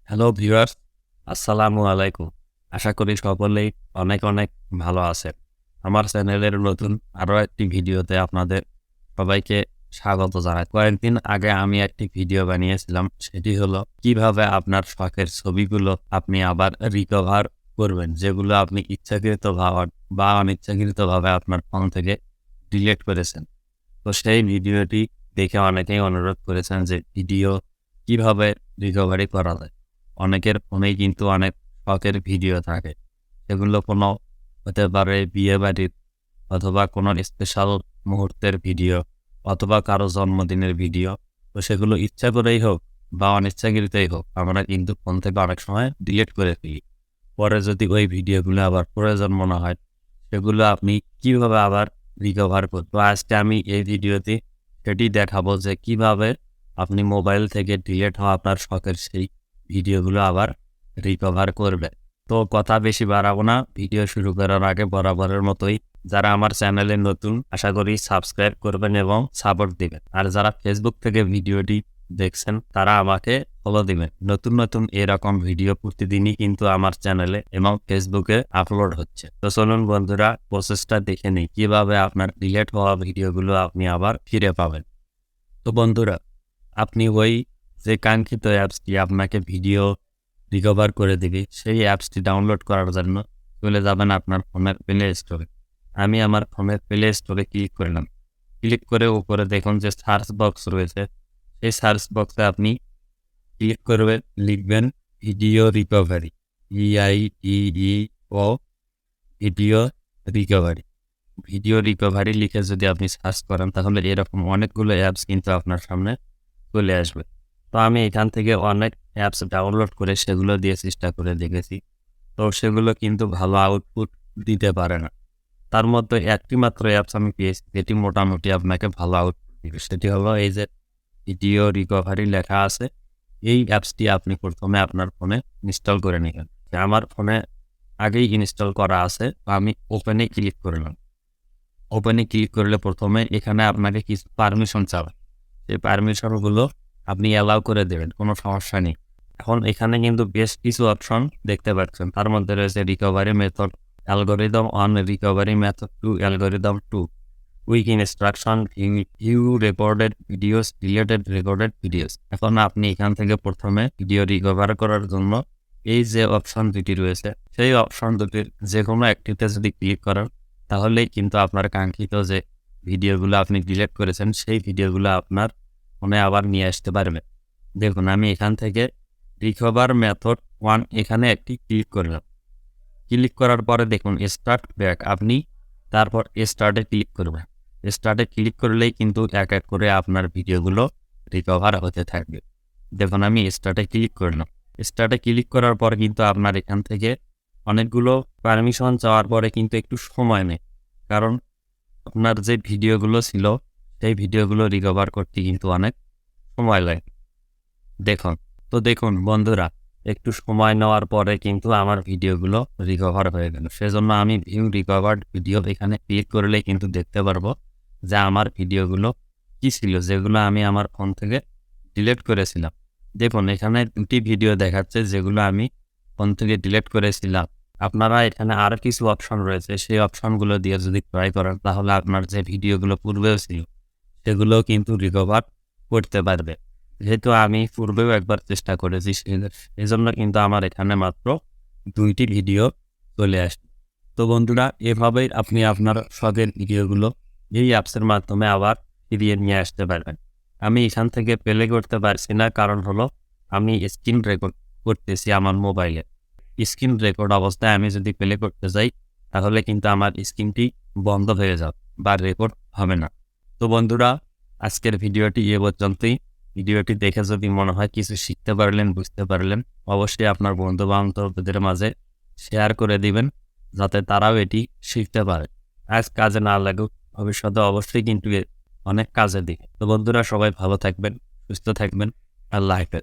Hello viewers, আসসালামু আলাইকুম। আশা করি সকলেই অনেক ভালো আছেন। আমার চ্যানেলের নতুন আরো একটি ভিডিওতে আপনাদের সবাইকে স্বাগত জানাই। কয়েকদিন আগে আমি একটি ভিডিও বানিয়েছিলাম। সেটি হলো কিভাবে আপনার শখের ছবিগুলো আপনি আবার রিকভার করবেন। যেগুলো আপনি বা অনিচ্ছাকৃতভাবে আপনার ফোন থেকে ডিলিট করেছেন। তো সেই ভিডিওটি দেখে অনেকেই অনুরোধ করেছেন যে ভিডিও কিভাবে রিকভারি করা যায়। অনেকের ফোনেই কিন্তু অনেক শখের ভিডিও থাকে। সেগুলো কোনো হতে পারে বিয়েবাড়ির অথবা কোনো স্পেশাল মুহূর্তের ভিডিও অথবা কারো জন্মদিনের ভিডিও। তো সেগুলো ইচ্ছা করেই হোক বা অনিচ্ছাকৃতই হোক আমরা কিন্তু ফোন থেকে অনেক সময় ডিলিট করে ফেলি। পরে যদি ওই ভিডিওগুলো আবার প্রয়োজন মনে হয় সেগুলো আপনি কিভাবে আবার রিকভার করবেন। তো আজকে আমি এই ভিডিওতে সেটি দেখাবো যে কিভাবে আপনি মোবাইল থেকে ডিলিট হওয়া আপনার শখের সেই ভিডিওগুলো আবার রিকভার করবেন। তো কথা বেশি বাড়াবো না। ভিডিও শুরু করার আগে বরাবরের মতোই যারা আমার চ্যানেলে নতুন আশা করি সাবস্ক্রাইব করবেন এবং সাপোর্ট দিবেন। আর যারা ফেসবুক থেকে ভিডিওটি দেখছেন তারা আমাকে ফলো দিবেন। নতুন এরকম ভিডিও প্রতিদিনই কিন্তু আমার চ্যানেলে এবং ফেসবুকে আপলোড হচ্ছে। তো চলুন বন্ধুরা প্রসেসটা দেখে নিই কিভাবে আপনার ডিলিট হওয়া ভিডিওগুলো আপনি আবার ফিরে পাবেন। তো বন্ধুরা আপনি ওই যে কাঙ্ক্ষিত অ্যাপসটি আপনাকে ভিডিও রিকভার করে দিবে সেই অ্যাপসটি ডাউনলোড করার জন্য চলে যাবেন আপনার ফোনের প্লে স্টোরে। আমি আমার ফোনের প্লে স্টোরে ক্লিক করলাম। ক্লিক করে উপরে দেখুন যে সার্চ বক্স রয়েছে। সেই সার্চ বক্সে আপনি ক্লিক করবেন, লিখবেন video recovery, VIDEO video recovery. Video recovery লিখে যদি আপনি সার্চ করেন তাহলে এরকম অনেকগুলো অ্যাপস কিন্তু আপনার সামনে চলে আসবে। তো আমি এখান থেকে অনেক অ্যাপস ডাউনলোড করে সেগুলো দিয়ে চেষ্টা করে দেখেছি। তো সেগুলো কিন্তু ভালো আউটপুট দিতে পারে না। তার মধ্যে একটি মাত্র অ্যাপস আমি পেয়েছি যেটি মোটামুটি আপনাকে ভালো আউটপুট দিবে। সেটি হলো এই যে ভিডিও রিকভারি লেখা আছে। এই অ্যাপসটি আপনি প্রথমে আপনার ফোনে ইনস্টল করে নিবেন। আমার ফোনে আগেই ইনস্টল করা আছে। তো আমি ওপেনে ক্লিক করলাম। ওপেনে ক্লিক করলে প্রথমে এখানে আপনাকে কিছু পারমিশন চাবে। এই পারমিশনগুলো আপনি অ্যালাউ করে দেবেন, কোনো সমস্যা নেই। এখন এখানে কিন্তু বেশ কিছু অপশন দেখতে পাচ্ছেন। তার মধ্যে রয়েছে recovery method, algorithm 1, recovery method 2, algorithm 2, quick instruction, view recorded videos, deleted recorded videos. এখন আপনি এখান থেকে প্রথমে ভিডিও রিকভার করার জন্য এই যে অপশন দুটি রয়েছে সেই অপশন দুটির যে কোনো একটিতে যদি ক্লিক করেন তাহলেই কিন্তু আপনার কাঙ্ক্ষিত যে ভিডিওগুলো আপনি ডিলিট করেছেন সেই ভিডিওগুলো আপনার ফোনে আবার নিয়ে আসতে পারবেন। দেখুন আমি এখান থেকে রিকভার মেথড 1 এখানে একটি ক্লিক করলাম। ক্লিক করার পরে দেখুন স্টার্ট ব্যাক, আপনি তারপর স্টার্টে ক্লিক করবেন। স্টার্টে ক্লিক করলেই কিন্তু এক করে আপনার ভিডিওগুলো রিকভার হতে থাকবে। দেখুন আমি স্টার্টে ক্লিক করলাম। স্টার্টে ক্লিক করার পর কিন্তু আপনার এখান থেকে অনেকগুলো পারমিশন চাওয়ার পরে কিন্তু একটু সময় নেয়। কারণ আপনার যে ভিডিওগুলো ছিল সেই ভিডিওগুলো রিকভার করতে কিন্তু অনেক সময় লাগে। দেখুন বন্ধুরা একটু সময় নেওয়ার পরে কিন্তু আমার ভিডিওগুলো রিকভার হয়ে গেল। সেজন্য আমি ভিউ রিকভার্ড ভিডিও এখানে ক্লিক করলেই কিন্তু দেখতে পারবো যে আমার ভিডিওগুলো কি ছিল যেগুলো আমি আমার ফোন থেকে ডিলিট করেছিলাম। দেখুন এখানে 2টি ভিডিও দেখাচ্ছে যেগুলো আমি ফোন থেকে ডিলিট করেছিলাম। আপনারা এখানে আরো কিছু অপশন রয়েছে সেই অপশনগুলো দিয়ে যদি ট্রাই করেন তাহলে আপনার যে ভিডিওগুলো পূর্বেও ছিল সেগুলোও কিন্তু রিকভার করতে পারবে। যেহেতু আমি পূর্বেও একবার চেষ্টা করেছি সেজন্য কিন্তু আমার এখানে মাত্র 2টি ভিডিও চলে আসবে। তো বন্ধুরা এভাবেই আপনি আপনার শখের ভিডিওগুলো এই অ্যাপসের মাধ্যমে আবার ফিরিয়ে নিয়ে আসতে পারবেন। আমি এখান থেকে প্লে করতে পারছি না, কারণ হলো আমি স্ক্রিন রেকর্ড করতেছি আমার মোবাইলে। স্ক্রিন রেকর্ড অবস্থায় আমি যদি প্লে করতে যাই তাহলে কিন্তু আমার স্ক্রিনটি বন্ধ হয়ে যাবে বা রেকর্ড হবে না। তো বন্ধুরা আজকের ভিডিওটি এ পর্যন্তই। ভিডিওটি দেখে যদি মনে হয় কিছু শিখতে পারলেন, বুঝতে পারলেন, অবশ্যই আপনার বন্ধু বান্ধবদের মাঝে শেয়ার করে দিবেন যাতে তারাও এটি শিখতে পারে। আজ কাজে না লাগুক ভবিষ্যতে অবশ্যই কিন্তু অনেক কাজে দিবে। তো বন্ধুরা সবাই ভালো থাকবেন, সুস্থ থাকবেন। আল্লাহ হাফেজ।